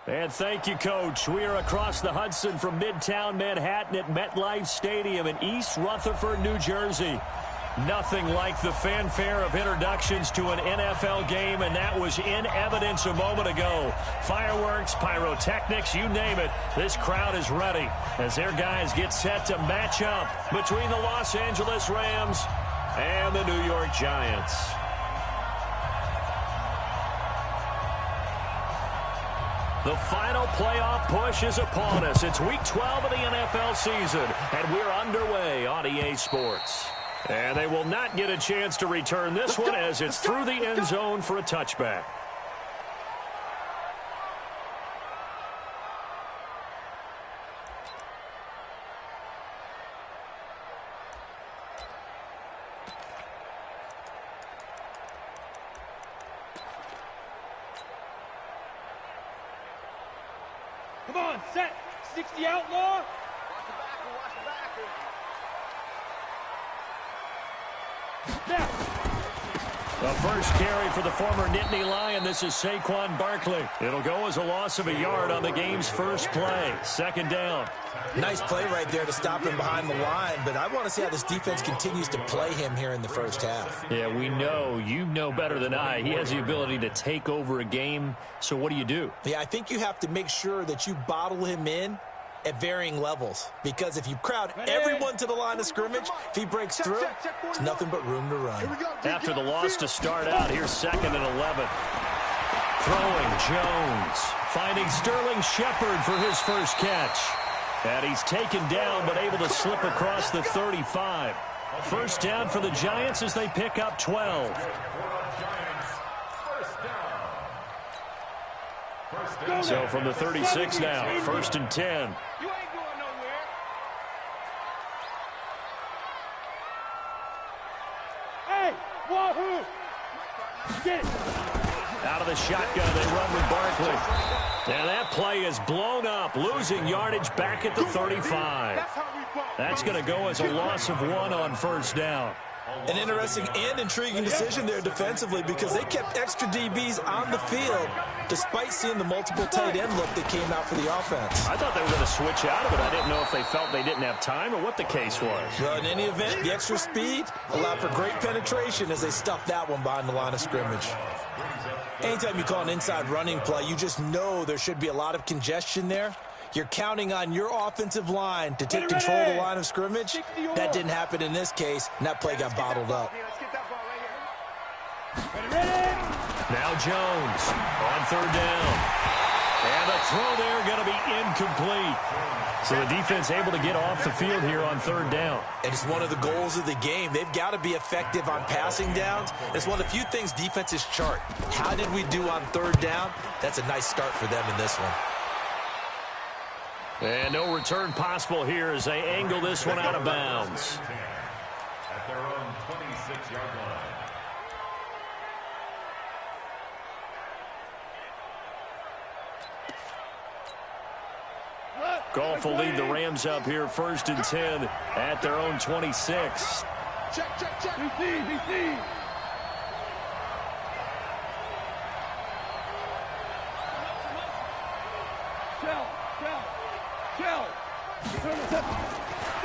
And thank you, Coach. We are across the Hudson from Midtown Manhattan at MetLife Stadium in East Rutherford, New Jersey. Nothing like the fanfare of introductions to an NFL game, and that was in evidence a moment ago. Fireworks, pyrotechnics, you name it. This crowd is ready as their guys get set to match up between the Los Angeles Rams and the New York Giants. The final playoff push is upon us. It's Week 12 of the NFL season, and we're underway on EA Sports. And they will not get a chance to return this one as it's through the end zone for a touchback. Come on, set. 60 outlaw. Watch the back. The first carry for the former Nittany Lion. This is Saquon Barkley. It'll go as a loss of a yard on the game's first play. Second down. Nice play right there to stop him behind the line, but I want to see how this defense continues to play him here in the first half. Yeah, we know. You know better than I. He has the ability to take over a game. So what do? Yeah, I think you have to make sure that you bottle him in at varying levels, because if you crowd everyone to the line of scrimmage, if he breaks through, there's nothing but room to run. After the loss to start out, here's 2nd and 11. Throwing Jones, finding Sterling Shepard for his first catch. And he's taken down but able to slip across the 35. First down for the Giants as they pick up 12. So from the 36 now, 1st and 10. You ain't going nowhere. Hey, wahoo! Get it. Out of the shotgun, they run with Barkley. And that play is blown up, losing yardage back at the 35. That's going to go as a loss of 1 on first down. An interesting and intriguing decision there defensively, because they kept extra DBs on the field despite seeing the multiple tight end look that came out for the offense. I thought they were going to switch out of it. I didn't know if they felt they didn't have time or what the case was. Well, in any event, the extra speed allowed for great penetration as they stuffed that one behind the line of scrimmage. Anytime you call an inside running play, you just know there should be a lot of congestion there. You're counting on your offensive line to take control of the line of scrimmage. That didn't happen in this case, and that play got bottled up. Now Jones on 3rd down. And the throw there going to be incomplete. So the defense able to get off the field here on 3rd down. And it's one of the goals of the game. They've got to be effective on passing downs. It's one of the few things defenses chart. How did we do on 3rd down? That's a nice start for them in this one. And no return possible here as they angle this one out of bounds. At their own 26-yard line. Goff will lead the Rams up here 1st and 10 at their own 26. Check. BC.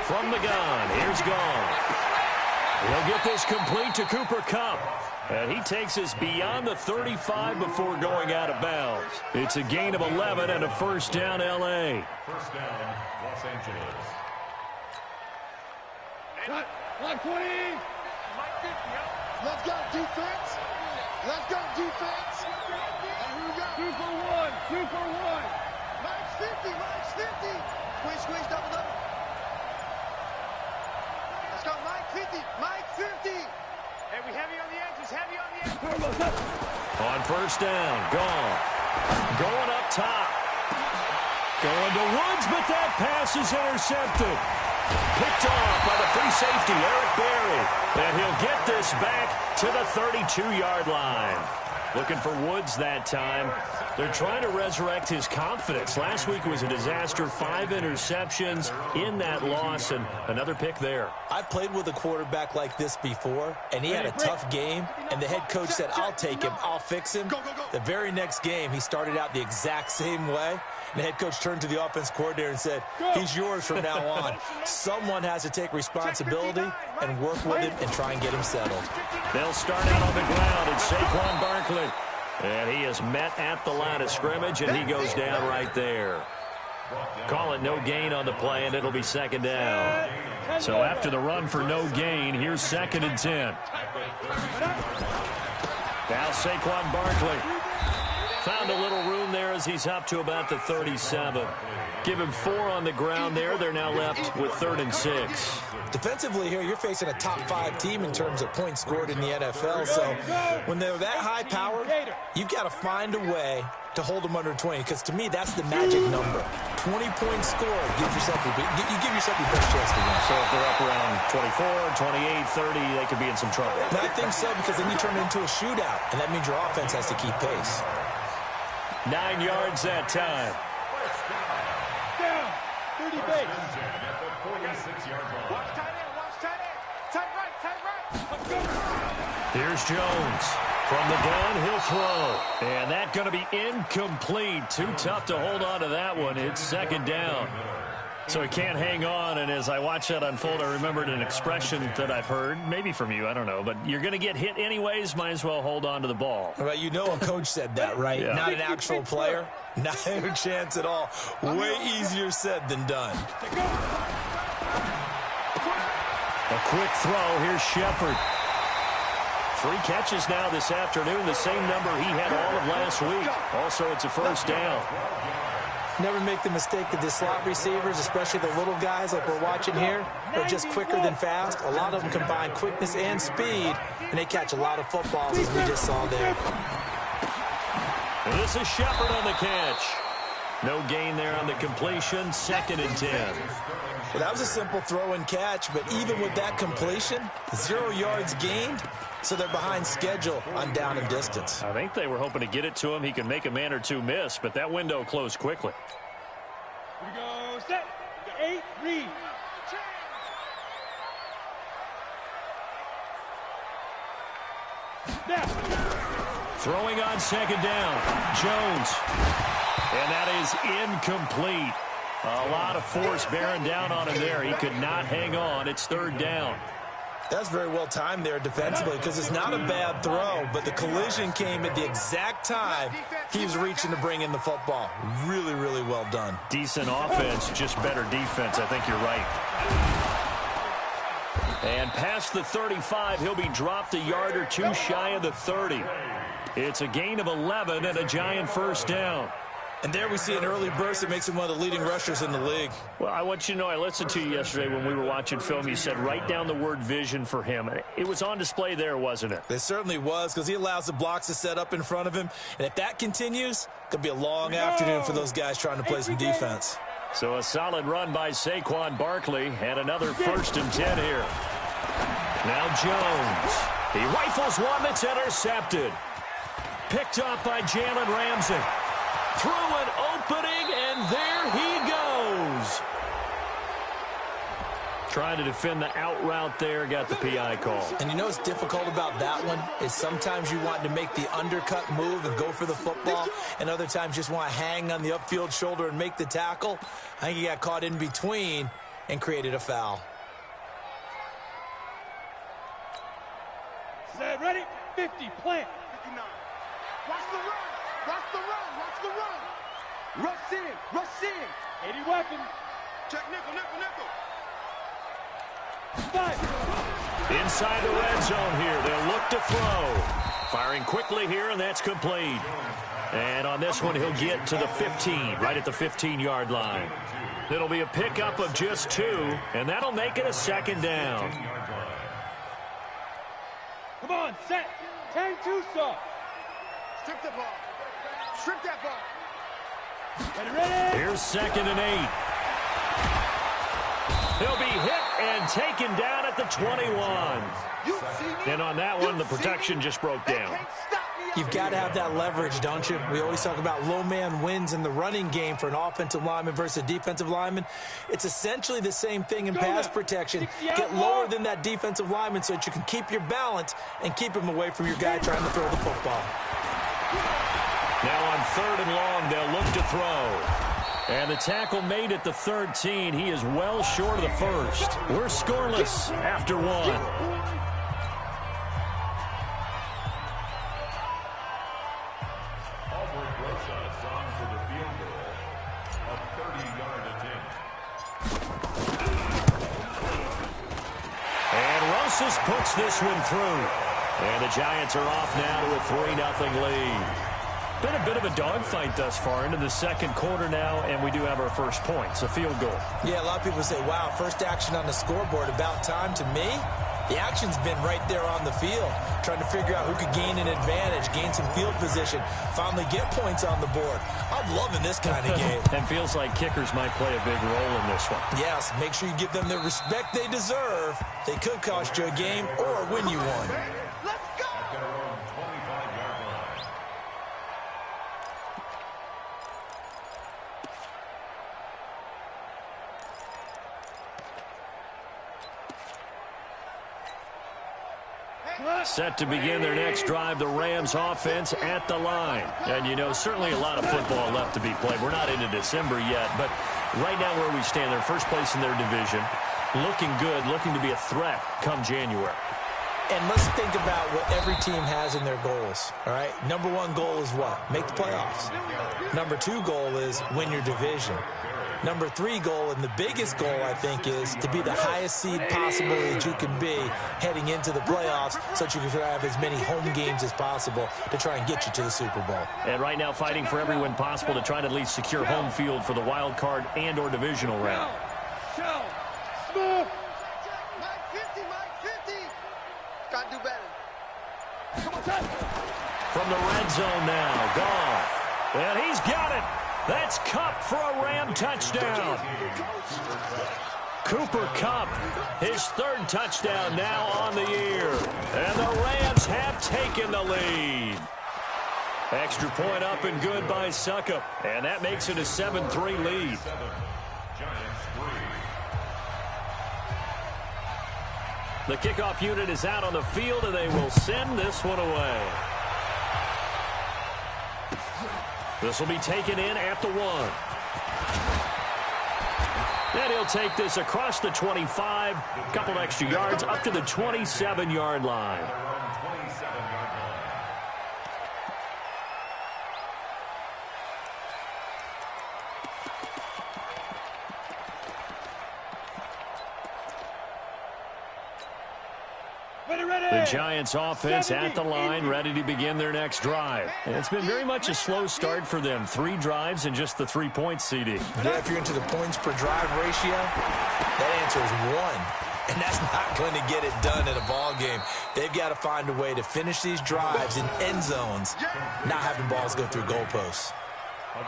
From the gun, here's Goff. He'll get this complete to Cooper Kupp. And he takes us beyond the 35 before going out of bounds. It's a gain of 11 and a first down, L.A. First down, Los Angeles. Line 20. Let's go, defense. Let's go, defense. And here we go. 2 for 1. 2 for 1. Mike's 50. Mike's 50. Squeeze, double. Let's go, Mike 50. Mike 50. Hey, we heavy on the edges. On first down, Goff. Going up top. Going to Woods, but that pass is intercepted. Picked off by the free safety, Eric Berry. And he'll get this back to the 32-yard line. Looking for Woods that time. They're trying to resurrect his confidence. Last week was a disaster. 5 interceptions in that loss, and another pick there. I've played with a quarterback like this before, and he had a tough game, and the head coach said, I'll take him, I'll fix him. The very next game, he started out the exact same way, and the head coach turned to the offense coordinator and said, he's yours from now on. Someone has to take responsibility and work with him and try and get him settled. They'll start out on the ground, and Saquon Barkley. And he is met at the line of scrimmage, and he goes down right there. Call it no gain on the play, and it'll be second down. So after the run for no gain, here's 2nd and 10. Now Saquon Barkley found a little room there as he's up to about the 37. Give him 4 on the ground there. They're now left with 3rd and 6. Defensively here, you're facing a top 5 team in terms of points scored in the NFL. So when they're that high powered, you've got to find a way to hold them under 20. Because to me, that's the magic number. 20 points scored gives yourself you give yourself your best chance to win. So if they're up around 24, 28, 30, they could be in some trouble. And I think so, because then you turn it into a shootout, and that means your offense has to keep pace. 9 yards that time. Down. 30 base. At the 46-yard line. Watch tight end. Watch tight end. Tight right. Tight right. Let's go. Here's Jones. From the gun, he'll throw. And that's going to be incomplete. Too tough to hold on to that one. It's 2nd down. So he can't hang on, and as I watch that unfold, I remembered an expression that I've heard, maybe from you, I don't know, but you're going to get hit anyways, might as well hold on to the ball. Well, you know a coach said that, right? Yeah. Not an actual player. Not a chance at all. Way easier said than done. A quick throw. Here's Shepard. 3 catches now this afternoon, the same number he had all of last week. Also, it's a 1st down. Never make the mistake that the slot receivers, especially the little guys like we're watching here, are just quicker than fast. A lot of them combine quickness and speed, and they catch a lot of footballs, as we just saw there. And this is Shepard on the catch. No gain there on the completion. 2nd and 10. Well, that was a simple throw and catch, but even with that completion, 0 yards gained, so they're behind schedule on down and distance. I think they were hoping to get it to him. He could make a man or two miss, but that window closed quickly. Here we go. Set. 8. Read. Snap. Throwing on 2nd down. Jones. And that is incomplete. A lot of force bearing down on him there. He could not hang on. It's 3rd down. That's very well timed there defensively, because it's not a bad throw, but the collision came at the exact time he was reaching to bring in the football. Really, really well done. Decent offense, just better defense. I think you're right. And past the 35, he'll be dropped a yard or 2 shy of the 30. It's a gain of 11 and a giant 1st down. And there we see an early burst that makes him one of the leading rushers in the league. Well, I want you to know, I listened to you yesterday when we were watching film. You said write down the word vision for him. It was on display there, wasn't it? It certainly was, because he allows the blocks to set up in front of him. And if that continues, it could be a long afternoon for those guys trying to play some defense. So a solid run by Saquon Barkley, and another 1st and 10 here. Now Jones. He rifles one that's intercepted. Picked up by Jalen Ramsey. Through an opening, and there he goes. Trying to defend the out route there, got the PI call. And you know what's difficult about that one is sometimes you want to make the undercut move and go for the football, and other times just want to hang on the upfield shoulder and make the tackle. I think he got caught in between and created a foul. Set. Ready. 50. Plant. 59. Watch the run. Watch the run. Watch the run. Rush in. Rush in. 80 weapon. Check nickel, nickel, nickel. 5. Inside the red zone here. They'll look to throw. Firing quickly here, and that's complete. And on this one, he'll get to the 15, right at the 15-yard line. It'll be a pickup of just 2, and that'll make it a 2nd down. Come on, set. 10-2 soft. Strip the ball. Strip that ball. Ready. Here's 2nd and 8. He'll be hit and taken down at the 21. You see me? And on that one, the protection just broke They down. can't stop me You've got to have that leverage, don't you? We always talk about low man wins in the running game for an offensive lineman versus a defensive lineman. It's essentially the same thing in pass protection. Get lower than that defensive lineman so that you can keep your balance and keep him away from your guy trying to throw the football. Now on 3rd and long, they'll look to throw. And the tackle made at the 13. He is well short of the first. We're scoreless after one. Puts this one through. And the Giants are off now to a 3-0 lead. Been a bit of a dogfight thus far into the second quarter now, and we do have our first points, a field goal. Yeah, a lot of people say, wow, first action on the scoreboard, about time. To me, the action's been right there on the field, trying to figure out who could gain an advantage, gain some field position, finally get points on the board. I'm loving this kind of game. And feels like kickers might play a big role in this one. Yes, make sure you give them the respect they deserve. They could cost you a game or win you one. Let's go! Set to begin their next drive, the Rams offense at the line. And, you know, certainly a lot of football left to be played. We're not into December yet, but right now where we stand, they're first place in their division, looking good, looking to be a threat come January. And let's think about what every team has in their goals, all right? Number one goal is what? Make the playoffs. Number two goal is win your division. Number three goal, and the biggest goal, I think, is to be the highest seed possible that you can be heading into the playoffs so that you can have as many home games as possible to try and get you to the Super Bowl. And right now fighting for every win possible to try to at least secure home field for the wild card and or divisional round. Mike 50, Mike 50. Got to do better. Come on, From the red zone now, Goff. And he's got it. That's Kupp for a Ram touchdown. Cooper Kupp, his third touchdown now on the year. And the Rams have taken the lead. Extra point up and good by Suckup. And that makes it a 7-3 lead. The kickoff unit is out on the field, and they will send this one away. This will be taken in at the 1. And he'll take this across the 25, a couple extra yards up to the 27-yard line. The Giants offense at the line, ready to begin their next drive. And it's been very much a slow start for them. 3 drives and just the 3 points, CD. Yeah, if you're into the points per drive ratio, that answer is 1. And that's not going to get it done in a ball game. They've got to find a way to finish these drives in end zones, not having balls go through goalposts.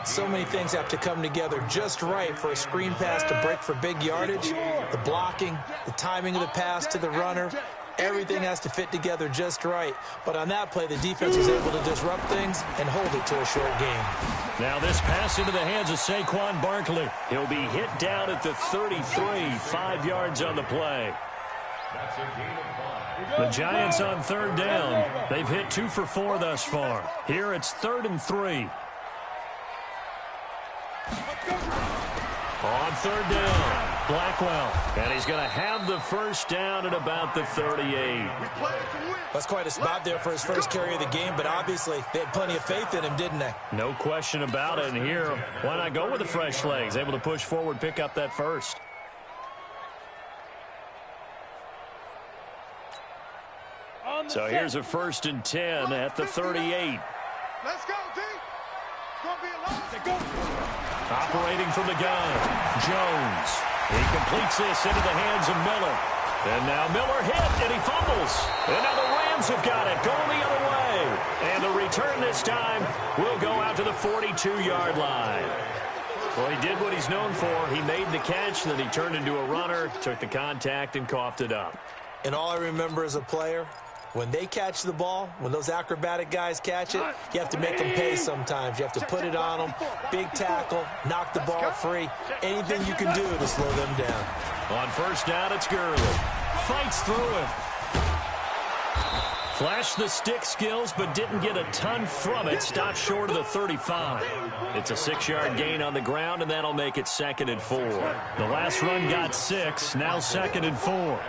So many things have to come together just right for a screen pass to break for big yardage. The blocking, the timing of the pass to the runner, everything has to fit together just right. But on that play, the defense was able to disrupt things and hold it to a short game. Now this pass into the hands of Saquon Barkley. He'll be hit down at the 33, 5 yards on the play. The Giants on 3rd down. They've hit 2 for 4 thus far. Here it's 3rd and 3. On 3rd down, Blackwell. And he's going to have the first down at about the 38. That's quite a spot there for his first carry of the game, but obviously they had plenty of faith in him, didn't they? No question about it. And here, why not go with the fresh legs? Able to push forward, pick up that first. So here's a 1st and 10 at the 38. Let's go, D. Gonna be alive. Operating from the gun, Jones. He completes this into the hands of Miller. And now Miller hit, and he fumbles. And now the Rams have got it, going the other way. And the return this time will go out to the 42-yard line. Well, he did what he's known for. He made the catch, then he turned into a runner, took the contact, and coughed it up. And all I remember as a player When they catch the ball, when those acrobatic guys catch it, you have to make them pay sometimes. You have to put it on them, big tackle, knock the ball free, anything you can do to slow them down. On first down, it's Gurley. Fights through him. Flashed the stick skills, but didn't get a ton from it. Stopped short of the 35. It's a 6-yard gain on the ground, and that'll make it 2nd and 4. The last run got 6, now 2nd and 4.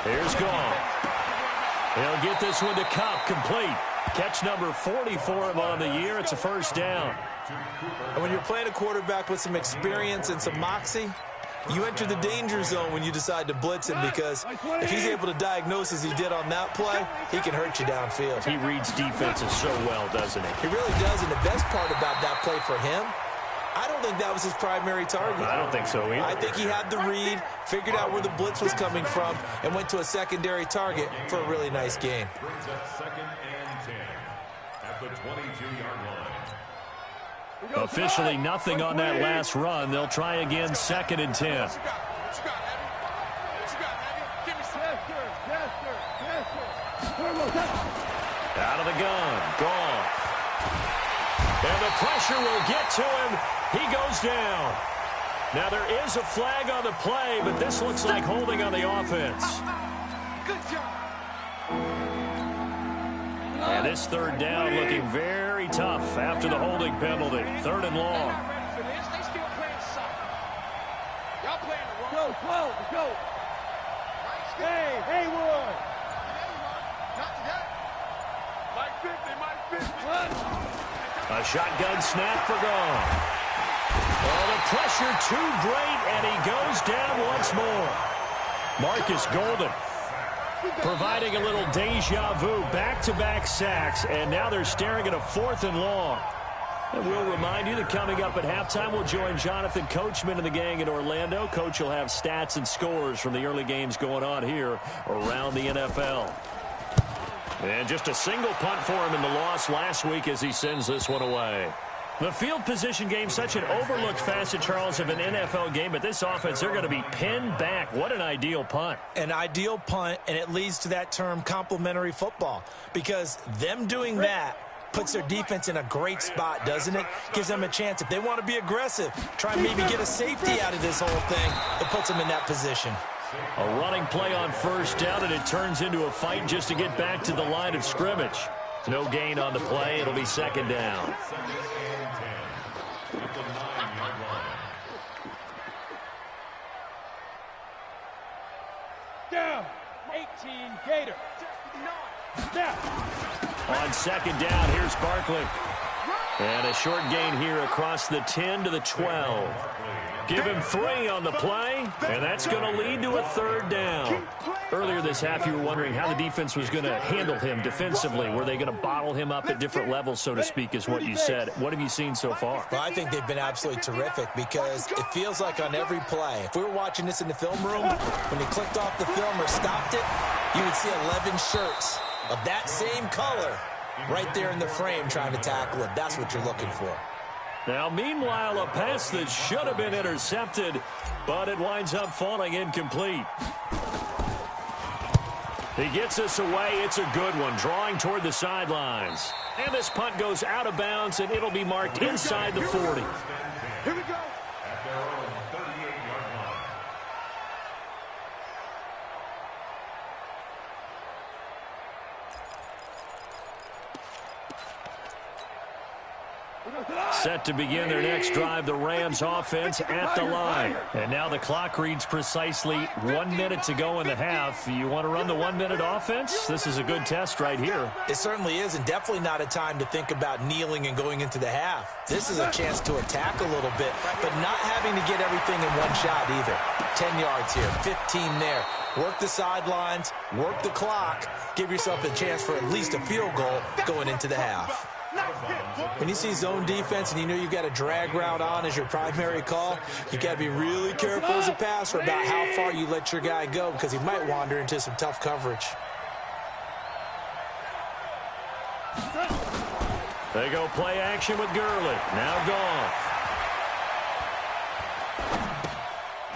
Here's Goff. He'll get this one to Cup, complete. Catch number 40 for him on the year. It's a first down. And when you're playing a quarterback with some experience and some moxie, you enter the danger zone when you decide to blitz him, because if he's able to diagnose as he did on that play, he can hurt you downfield. He reads defenses so well, doesn't he? He really does, and the best part about that play for him, I don't think that was his primary target. I don't think so either. I think he had the read, figured out where the blitz was coming from, and went to a secondary target for a really nice gain. Brings up 2nd and 10 at the 22-yard line. Officially nothing on that last run. They'll try again, 2nd and 10. Out of the gun, Goff. And the pressure will get to him. He goes down. Now there is a flag on the play, but this looks like holding on the offense. Good job. And this 3rd down looking very tough after the holding penalty. 3rd and long. They still playing soccer. Y'all playing the wrong. Go. Hey, Haywood. Not today. Mike 50. A shotgun snap for Goff. Oh, the pressure too great, and he goes down once more. Marcus Golden providing a little deja vu, back-to-back sacks, and now they're staring at a 4th and long. And we'll remind you that coming up at halftime, we'll join Jonathan Coachman and the gang in Orlando. Coach will have stats and scores from the early games going on here around the NFL. And just a single punt for him in the loss last week as he sends this one away. The field position game, such an overlooked facet, Charles, of an NFL game, but this offense, they're going to be pinned back. What an ideal punt. An ideal punt, and it leads to that term complementary football, because them doing that puts their defense in a great spot, doesn't it? Gives them a chance. If they want to be aggressive, try and maybe get a safety out of this whole thing, it puts them in that position. A running play on first down, and it turns into a fight just to get back to the line of scrimmage. No gain on the play. It'll be 2nd down. Down. 18 Gator. Now. On 2nd down, here's Barkley. And a short gain here across the 10 to the 12. Give him 3 on the play, and that's going to lead to a 3rd down. Earlier this half, you were wondering how the defense was going to handle him defensively. Were they going to bottle him up at different levels, so to speak, is what you said. What have you seen so far? Well, I think they've been absolutely terrific, because it feels like on every play, if we were watching this in the film room, when he clicked off the film or stopped it, you would see 11 shirts of that same color right there in the frame trying to tackle him. That's what you're looking for. Now, meanwhile, a pass that should have been intercepted, but it winds up falling incomplete. He gets us away. It's a good one, drawing toward the sidelines. And this punt goes out of bounds, and it'll be marked inside the 40. Here we go. At their own 38-yard line. Set to begin their next drive, the Rams offense at the line. And now the clock reads precisely 1 minute to go in the half. You want to run the 1 minute offense? This is a good test right here. It certainly is, and definitely not a time to think about kneeling and going into the half. This is a chance to attack a little bit, but not having to get everything in one shot either. 10 yards here, 15 there. Work the sidelines, work the clock, give yourself a chance for at least a field goal going into the half. When you see zone defense and you know you've got a drag route on as your primary call, you got to be really careful as a passer about how far you let your guy go, because he might wander into some tough coverage. They go play action with Gurley. Now Goff.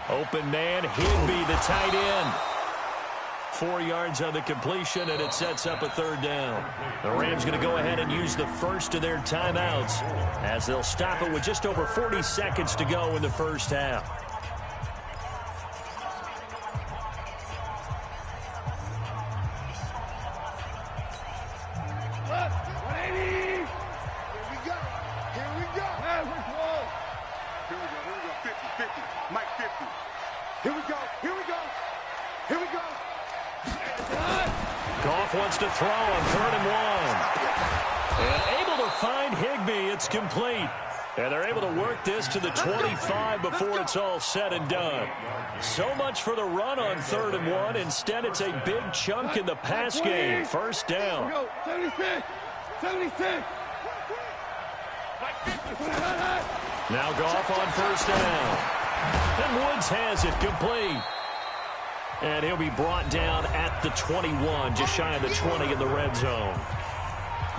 Open man, Higby, the tight end. 4 yards on the completion, and it sets up a 3rd down. The Rams going to go ahead and use the first of their timeouts as they'll stop it with just over 40 seconds to go in the first half. Goff wants to throw on 3rd and 1. And able to find Higbee. It's complete. And they're able to work this to the 25 before it's all said and done. So much for the run on 3rd and 1. Instead, it's a big chunk in the pass game. First down. 76. 76. Now Goff on 1st down. And Woods has it complete. And he'll be brought down at the 21, just shy of the 20 in the red zone.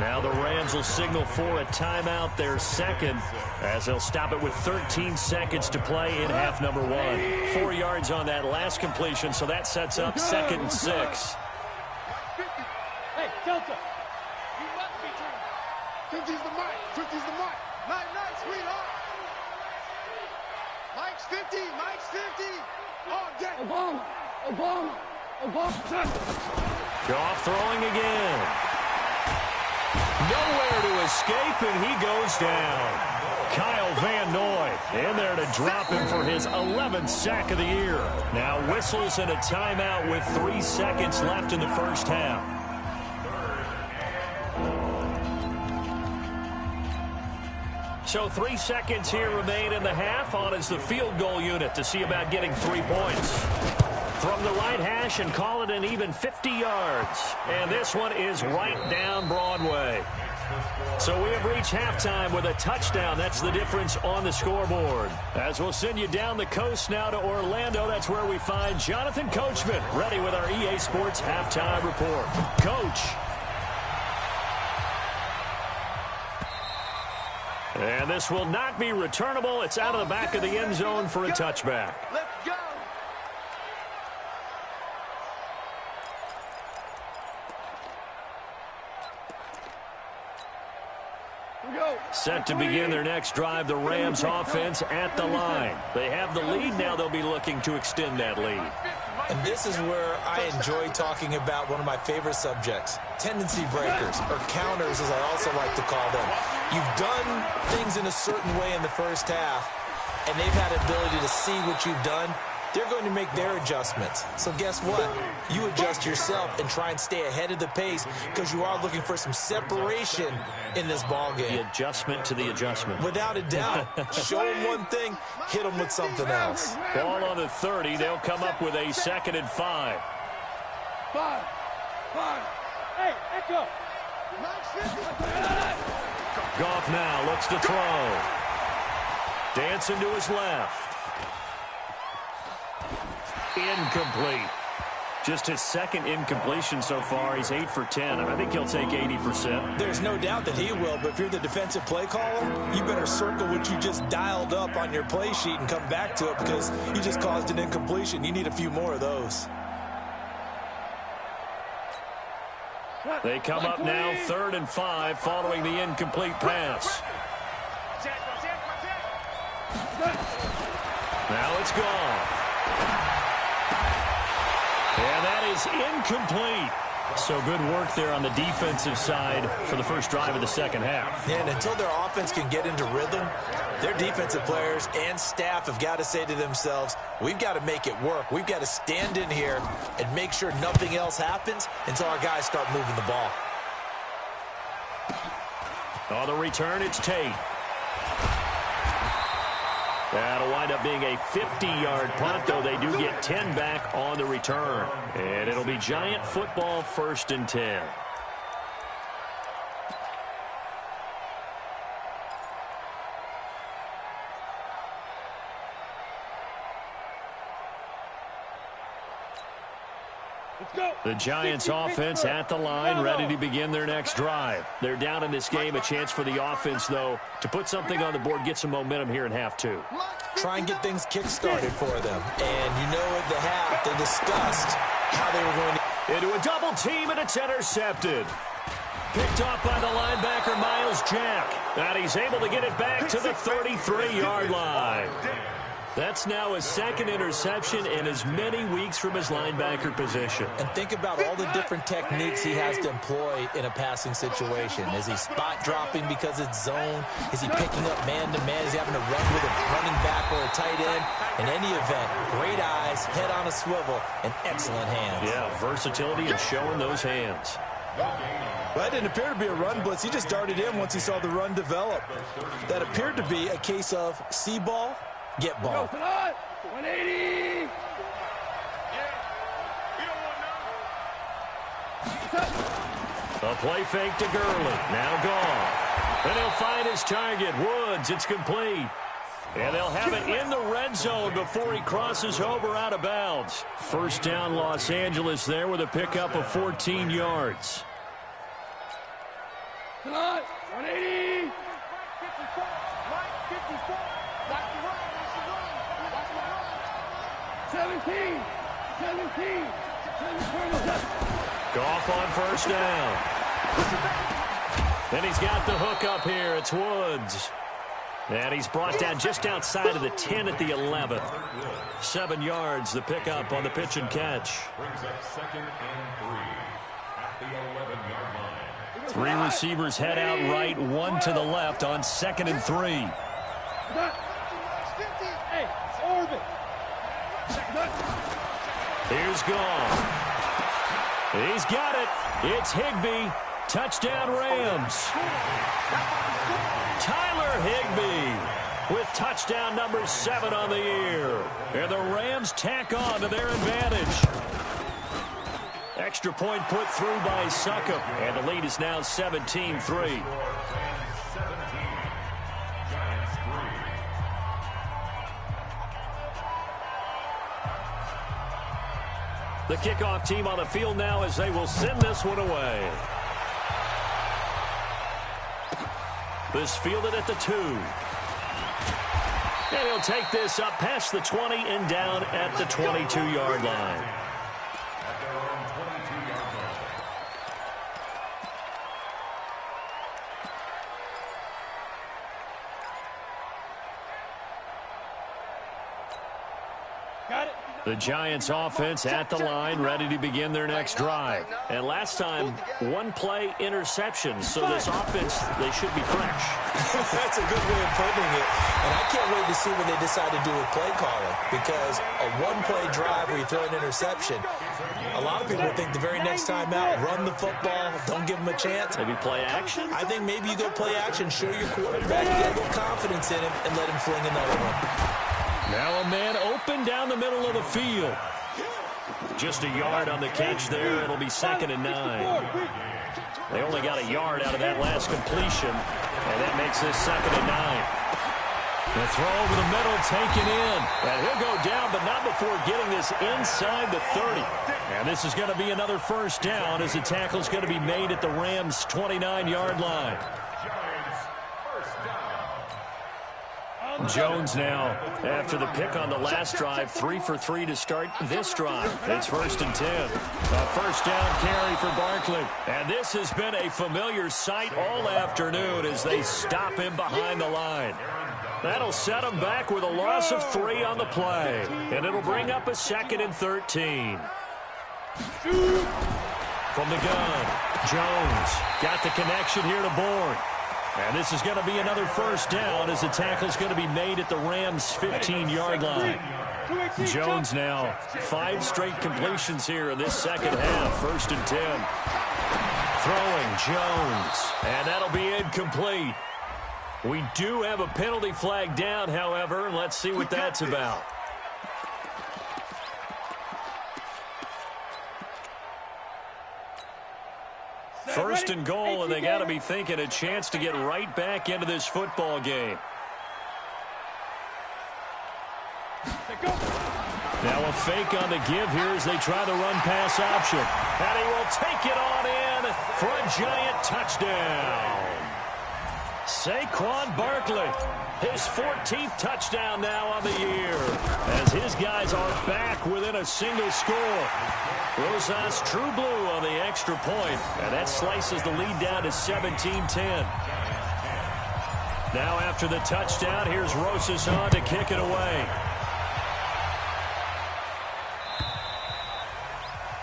Now the Rams will signal for a timeout, their second, as they'll stop it with 13 seconds to play in half number 1. 4 yards on that last completion, so that sets up 2nd and 6. Hey, Delta. You must be true. 50's the mic. 50's the mic. Night, sweetheart. Mike's 50. Mike's 50. All day. Obama. Goff throwing again. Nowhere to escape, and he goes down. Kyle Van Noy in there to drop him for his 11th sack of the year. Now whistles and a timeout with 3 seconds left in the first half. So 3 seconds here remain in the half. On is the field goal unit to see about getting 3 points. From the right hash and call it an even 50 yards. And this one is right down Broadway. So we have reached halftime with a touchdown. That's the difference on the scoreboard. As we'll send you down the coast now to Orlando, that's where we find Jonathan Coachman ready with our EA Sports halftime report. Coach. And this will not be returnable. It's out of the back of the end zone for a touchback. Let's go. Set to begin their next drive, the Rams offense at the line. They have the lead. Now they'll be looking to extend that lead. And this is where I enjoy talking about one of my favorite subjects, tendency breakers, or counters as I also like to call them. You've done things in a certain way in the first half, and they've had the ability to see what you've done. They're going to make their adjustments. So guess what? You adjust yourself and try and stay ahead of the pace because you are looking for some separation in this ball game. The adjustment to the adjustment. Without a doubt. Show them one thing, hit them with something else. Ball on the 30. They'll come up with a 2nd and 5. 5. Hey, Echo. Goff now looks to throw. Dancing to his left. Incomplete. Just his 2nd incompletion so far. He's 8 for 10. I think he'll take 80%. There's no doubt that he will, but if you're the defensive play caller, you better circle what you just dialed up on your play sheet and come back to it because you just caused an incompletion. You need a few more of those. They come up now 3rd and 5 following the incomplete pass. Now it's gone. And that is incomplete. So good work there on the defensive side for the first drive of the second half. And until their offense can get into rhythm, their defensive players and staff have got to say to themselves, we've got to make it work. We've got to stand in here and make sure nothing else happens until our guys start moving the ball. On the return, it's Tate. That'll wind up being a 50-yard punt, though they do get 10 back on the return. And it'll be Giant football 1st and 10. The Giants offense at the line, ready to begin their next drive. They're down in this game. A chance for the offense, though, to put something on the board, get some momentum here in half 2. Try and get things kick-started for them. And you know at the half, they discussed how they were going to... Into a double team, and it's intercepted. Picked off by the linebacker, Miles Jack. And he's able to get it back to the 33-yard line. That's now his second interception in as many weeks from his linebacker position. And think about all the different techniques he has to employ in a passing situation. Is he spot dropping because it's zone? Is he picking up man-to-man? Is he having to run with a running back or a tight end? In any event, great eyes, head on a swivel, and excellent hands. Yeah, versatility and showing those hands. That didn't appear to be a run blitz. He just darted in once he saw the run develop. That appeared to be a case of see ball, get ball. 180. A play fake to Gurley. Now gone. And he'll find his target. Woods, it's complete. And they'll have it in the red zone before he crosses over out of bounds. First down, Los Angeles there with a pickup of 14 yards. 180. 17. Goff on first down. And he's got the hook up here. It's Woods. And he's brought down just outside of the 10 at the 11. 7 yards, the pickup on the pitch and catch. Brings up 2nd and 3 at the 11-yard line. 3 receivers head out right, 1 to the left on 2nd and 3. Hey, orbit. Here's Goff. He's got it. It's Higbee. Touchdown Rams. Tyler Higbee with touchdown number 7 on the year. And the Rams tack on to their advantage. Extra point put through by Succop. And the lead is now 17-3. 17. Giants 3. The kickoff team on the field now as they will send this one away. This fielded at the 2. And he'll take this up past the 20 and down at the 22-yard line. At their own 22-yard line. Got it. The Giants offense at the line, ready to begin their next drive. And last time, 1 play interception. So this offense, they should be fresh. That's a good way of putting it. And I can't wait to see what they decide to do with play calling. Because a 1-play drive where you throw an interception, a lot of people think the very next time out, run the football, don't give them a chance. Maybe play action? I think maybe you go play action, show your quarterback, get a little confidence in him, and let him fling another one. Now a man open down the middle of the field. Just a yard on the catch there. It'll be 2nd and 9. They only got a yard out of that last completion, and that makes this 2nd and 9. The throw over the middle taken in. And he'll go down, but not before getting this inside the 30. And this is going to be another first down as the tackle's going to be made at the Rams' 29-yard line. Jones now, after the pick on the last drive, 3 for 3 to start this drive. It's 1st and 10. A first down carry for Barkley. And this has been a familiar sight all afternoon as they stop him behind the line. That'll set him back with a loss of 3 on the play. And it'll bring up a 2nd and 13. From the gun, Jones got the connection here to Bourne. And this is going to be another first down as the tackle's going to be made at the Rams' 15-yard line. Jones now, 5 straight completions here in this second half. 1st and 10. Throwing Jones. And that'll be incomplete. We do have a penalty flag down, however. Let's see what that's about. First and goal, and they got to be thinking a chance to get right back into this football game. Now a fake on the give here as they try the run-pass option. And he will take it on in for a Giant touchdown. Saquon Barkley, his 14th touchdown now on the year. as his guys are back within a single score. Rosas True Blue on the extra point, and that slices the lead down to 17-10. Now after the touchdown, here's Rosas on to kick it away.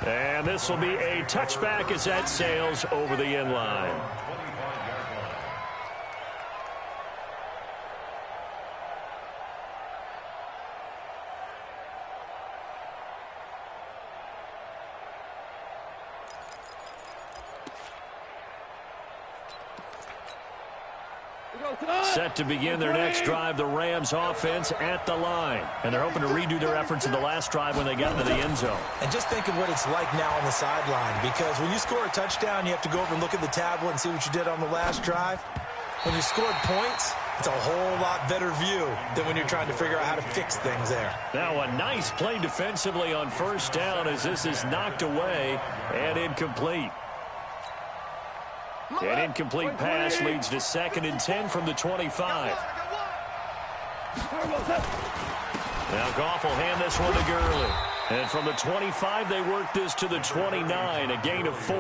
And this will be a touchback as that sails over the end line. Set to begin their next drive, the Rams offense at the line. And they're hoping to redo their efforts in the last drive when they got into the end zone. And just think of what it's like now on the sideline, because when you score a touchdown, you have to go over and look at the tablet and see what you did on the last drive. When you scored points, it's a whole lot better view than when you're trying to figure out how to fix things there. Now a nice play defensively on first down as this is knocked away and incomplete. An incomplete pass leads to 2nd and 10 from the 25. Now Goff will hand this one to Gurley. And from the 25, they work this to the 29, a gain of 4.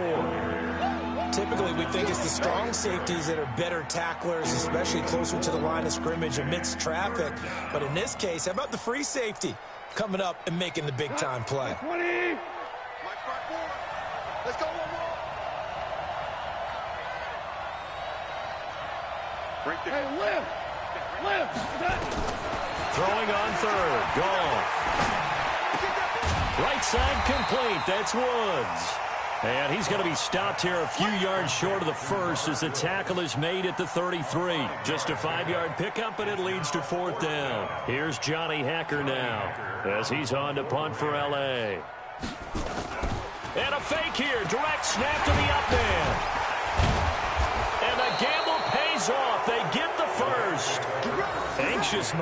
Typically, we think it's the strong safeties that are better tacklers, especially closer to the line of scrimmage amidst traffic. But in this case, how about the free safety coming up and making the big-time play? 20. Let's go one more. Hey, lift. Throwing on third. Goff. Right side complete. That's Woods. And he's going to be stopped here a few yards short of the first as the tackle is made at the 33. Just a 5-yard pickup, and it leads to 4th down. Here's Johnny Hacker now as he's on to punt for L.A. And a fake here. Direct snap to the up man. And the gamble pays off. They get the first. Anxious.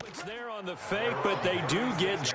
It's there on the fake, but they do get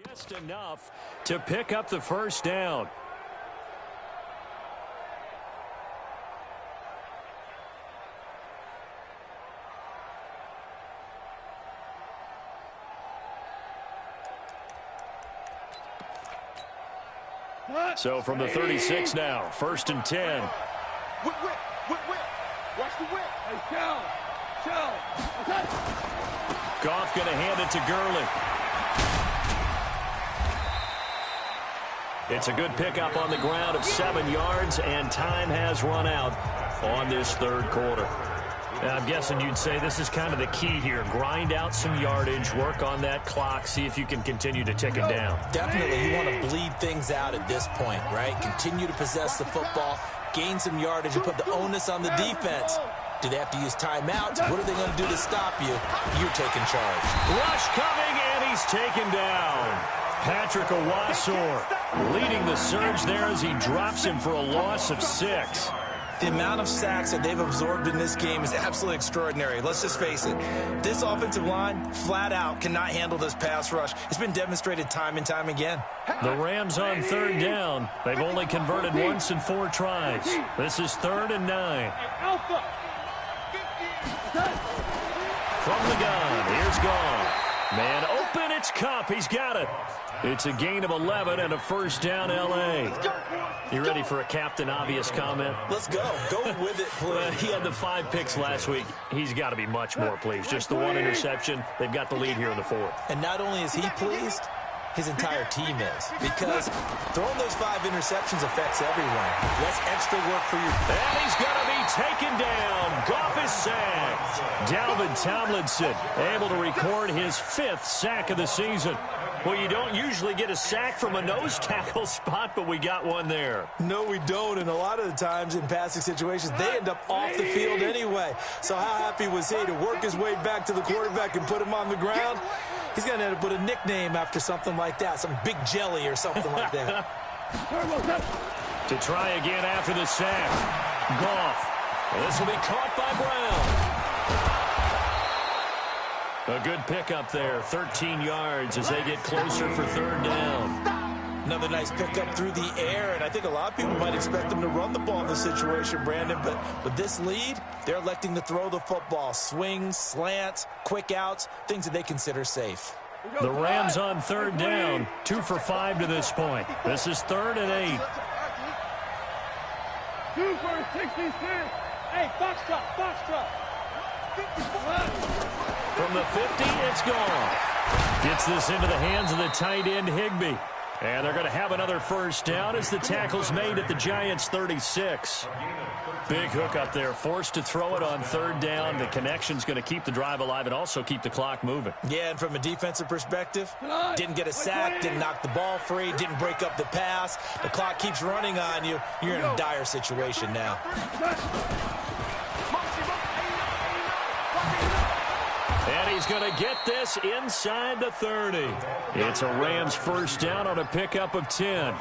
Just enough to pick up the first down. So from the 36 now, 1st and 10. Whip. Watch the whip. Hey, Shell. Goff going to hand it to Gurley. It's a good pickup on the ground of 7 yards, and time has run out on this third quarter. I'm guessing you'd say this is kind of the key here. Grind out some yardage, work on that clock, see if you can continue to tick it down. Definitely, you want to bleed things out at this point, right? Continue to possess the football, gain some yardage, and put the onus on the defense. Do they have to use timeouts? What are they going to do to stop you? You're taking charge. Rush coming, and he's taken down. Patrick Owasor leading the surge there as he drops him for a loss of 6. The amount of sacks that they've absorbed in this game is absolutely extraordinary. Let's just face it. This offensive line, flat out, cannot handle this pass rush. It's been demonstrated time and time again. The Rams on 3rd down. They've only converted once in 4 tries. This is 3rd and 9. From the gun, here's Goff. Man open, it's Kupp. He's got it. It's a gain of 11 and a first down, L.A. You ready for a Captain Obvious comment? Let's go. Go with it, please. He had the 5 picks last week. He's got to be much more pleased. Just the 1 interception. They've got the lead here in the 4th. And not only is he pleased, his entire team is. Because throwing those 5 interceptions affects everyone. That's extra work for you. And he's going to be taken down. Goff is sacked. Dalvin Tomlinson able to record his 5th sack of the season. Well, you don't usually get a sack from a nose tackle spot, but we got one there. No, we don't, and a lot of the times in passing situations, they end up off the field anyway. So how happy was he to work his way back to the quarterback and put him on the ground? He's going to end up with a nickname after something like that, some Big Jelly or something like that. To try again after the sack. Goff. This will be caught by Brown. A good pickup there, 13 yards as they get closer for 3rd down. Another nice pickup through the air, and I think a lot of people might expect them to run the ball in this situation, Brandon, but with this lead, they're electing to throw the football. Swings, slants, quick outs, things that they consider safe. The Rams on 3rd down, 2 for 5 to this point. This is 3rd and 8. 2 for 66. Hey, box drop. From the 50, it's Goff. Gets this into the hands of the tight end, Higbee. And they're going to have another first down as the tackle's made at the Giants' 36. Big hook up there, forced to throw it on 3rd down. The connection's going to keep the drive alive and also keep the clock moving. Yeah, and from a defensive perspective, didn't get a sack, didn't knock the ball free, didn't break up the pass. The clock keeps running on you. You're in a dire situation now. And he's going to get this inside the 30. It's a Rams first down on a pickup of 10.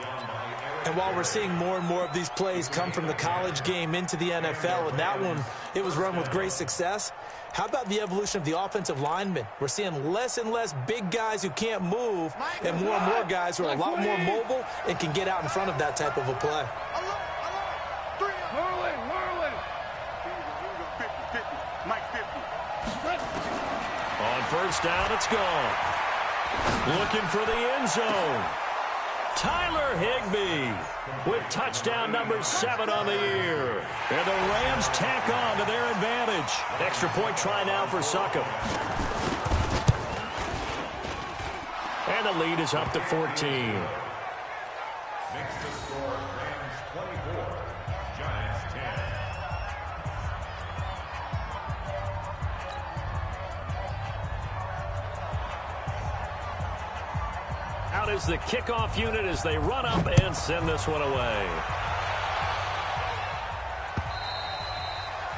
And while we're seeing more and more of these plays come from the college game into the NFL, and that one, it was run with great success, how about the evolution of the offensive linemen? We're seeing less and less big guys who can't move and more guys who are a lot more mobile and can get out in front of that type of a play. On first down, it's gone. Looking for the end zone. Tyler Higbee with touchdown number 7 on the year. And the Rams tack on to their advantage. Extra point try now for Succop. And the lead is up to 14. Makes the score Rams 24, Giants 10. Out is the kickoff unit as they run up and send this one away.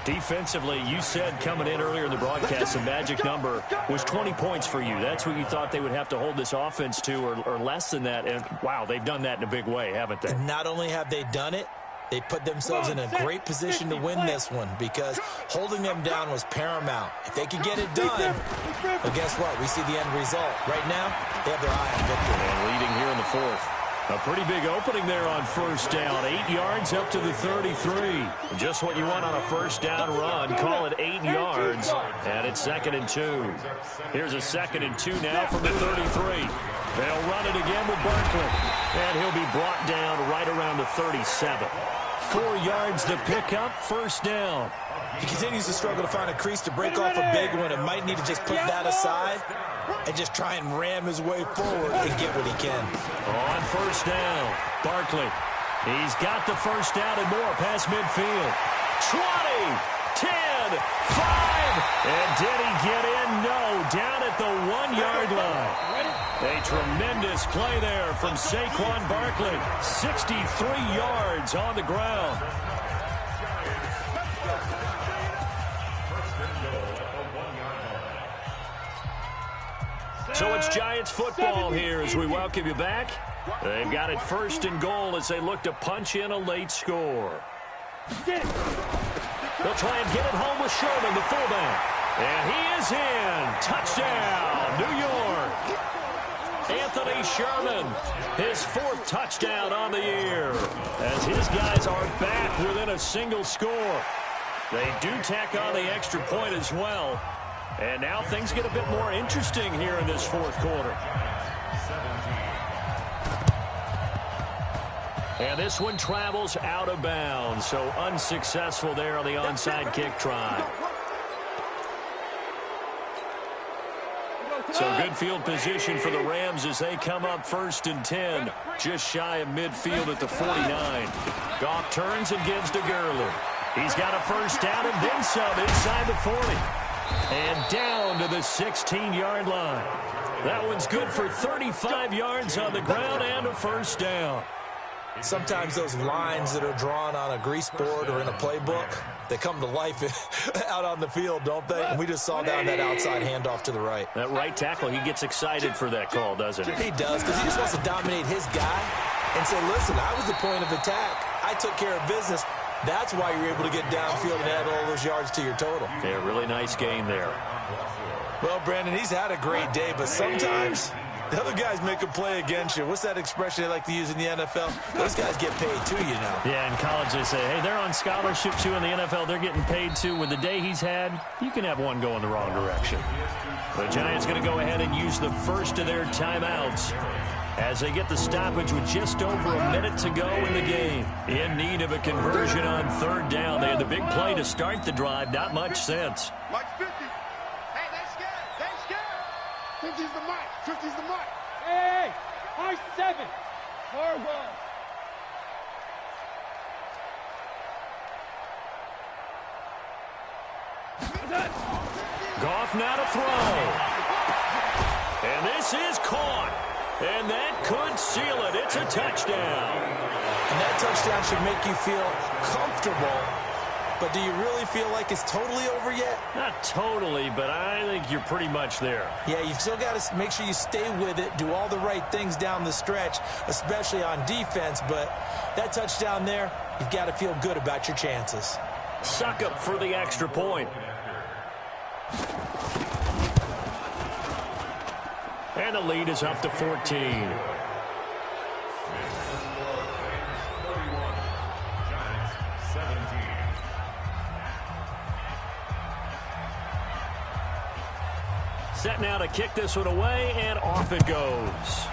Defensively, you said coming in earlier in the broadcast, the magic number was 20 points for you. That's what you thought they would have to hold this offense to, or less than that. And, wow, they've done that in a big way, haven't they? And not only have they done it, They put themselves in a great position to win this one because holding them down was paramount. If they could get it done, well, guess what? We see the end result. Right now, they have their eye on victory. And leading here in the fourth. A pretty big opening there on first down. 8 yards up to the 33. Just what you want on a first down run. Call it 8 yards. And it's 2nd and 2. Here's a 2nd and 2 now from the 33. They'll run it again with Barkley. And he'll be brought down right around the 37. 4 yards to pick up, first down. He continues to struggle to find a crease to break off a big one and might need to just put that aside and just try and ram his way forward and get what he can. On first down, Barkley. He's got the first down and more past midfield. 20, 10, 5. And did he get in? No, down at the 1-yard line. A tremendous play there from Saquon Barkley. 63 yards on the ground. So it's Giants football here as we welcome you back. They've got it 1st and goal as they look to punch in a late score. They'll try and get it home with Sherman, the fullback. And he is in. Touchdown, New York. Anthony Sherman, his 4th touchdown on the year, as his guys are back within a single score. They do tack on the extra point as well. And now things get a bit more interesting here in this 4th quarter. And this one travels out of bounds, so unsuccessful there on the onside kick try. So good field position for the Rams as they come up 1st and 10, just shy of midfield at the 49. Goff turns and gives to Gurley. He's got a first down and then some inside the 40. And down to the 16-yard line. That one's good for 35 yards on the ground and a first down. Sometimes those lines that are drawn on a grease board or in a playbook, they come to life out on the field, don't they? And we just saw down that outside handoff to the right. That right tackle, he gets excited for that call, doesn't he? He does, because he just wants to dominate his guy and say, listen, I was the point of attack. I took care of business. That's why you're able to get downfield and add all those yards to your total. Yeah, really nice gain there. Well, Brandon, he's had a great day, but sometimes the other guys make a play against you. What's that expression they like to use in the NFL? Those guys get paid too, you know. Yeah, in college they say, hey, they're on scholarship too. In the NFL, they're getting paid too. With the day he's had, you can have one going the wrong direction. The Giants going to go ahead and use the first of their timeouts as they get the stoppage with just over a minute to go in the game. In need of a conversion on 3rd down. They had the big play to start the drive. Not much sense. Mike 50. Hey, they scared. They scared. 50's the mic. 50's the mic. Hey, high 7. Hard one. Goff now to throw. And this is caught. And that could seal it. It's a touchdown. And that touchdown should make you feel comfortable. But do you really feel like it's totally over yet? Not totally, but I think you're pretty much there. Yeah, you've still got to make sure you stay with it, do all the right things down the stretch, especially on defense. But that touchdown there, you've got to feel good about your chances. Suck up for the extra point. And the lead is up to 14. Set now to kick this one away, and off it goes.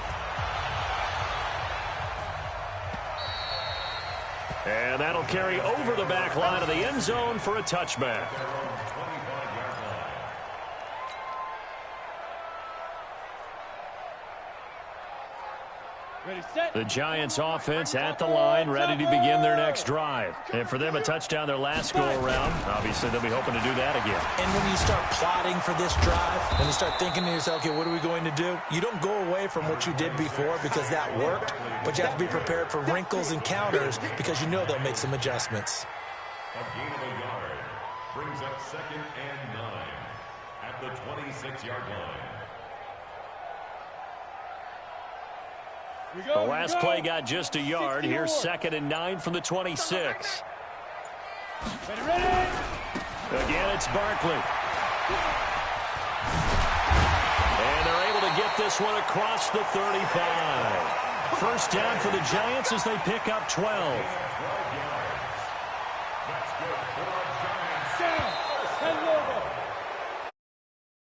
And that'll carry over the back line of the end zone for a touchback. The Giants offense at the line, ready to begin their next drive. And for them, a touchdown their last go-around. Obviously, they'll be hoping to do that again. And when you start plotting for this drive, and you start thinking to yourself, okay, what are we going to do? You don't go away from what you did before because that worked, but you have to be prepared for wrinkles and counters because you know they'll make some adjustments. A gain of a yard brings up 2nd and 9 at the 26-yard line. The last play got just a yard. Here's 2nd and 9 from the 26. Ready. Again, it's Barkley. And they're able to get this one across the 35. First down for the Giants as they pick up 12.